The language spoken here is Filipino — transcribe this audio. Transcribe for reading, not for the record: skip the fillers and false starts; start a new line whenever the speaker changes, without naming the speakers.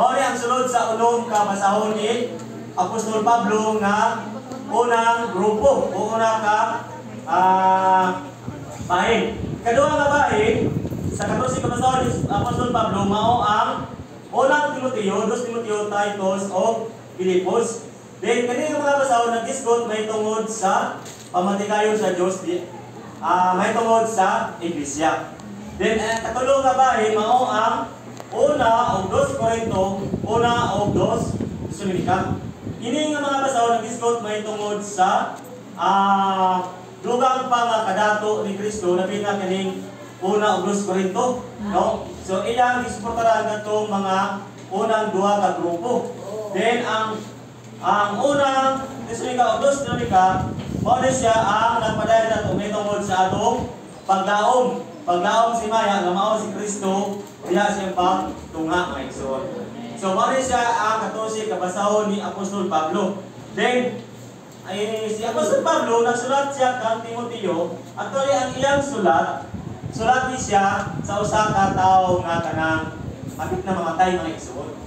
Mao ni ang sulod sa unom ka basahon ni Apostol Pablo nga unang grupo o una ka bahin. Kaduha nga bahin sa 14 ka basahon ni Apostol Pablo mao ang unang Timoteo, 2 Timoteo, Titus o Pilipos. Then kani nga mga basahon nagdisgot may tungod sa pamatikayon sa Dios, may tungod sa iglesia. Then katulong nga bahin mao ang una o 2 Korinto, una o 2 Tesalonika. Kini nga mga basahon nagdisgot may tungod sa dugang pa nga kadato ni Kristo na pinakaning una o 2 Korinto, no? So ilang isuportaran katong mga unang duha ka grupo. Then ang unang Tesalonika o 2 Tesalonika mao siya ang nagpadayon nato may tungod sa atong paglaom. Paglaom si Maya nga mao si Kristo diha siyang pagtunga mga igsoon. So mao siya ang 14 ka basahon ni Apostol Pablo. Then si Apostol Pablo nagsulat siya kang Timoteo. Actually ang iyang sulat ni siya sa usa ka tawo nga kanang hapit na mamatay mga igsoon.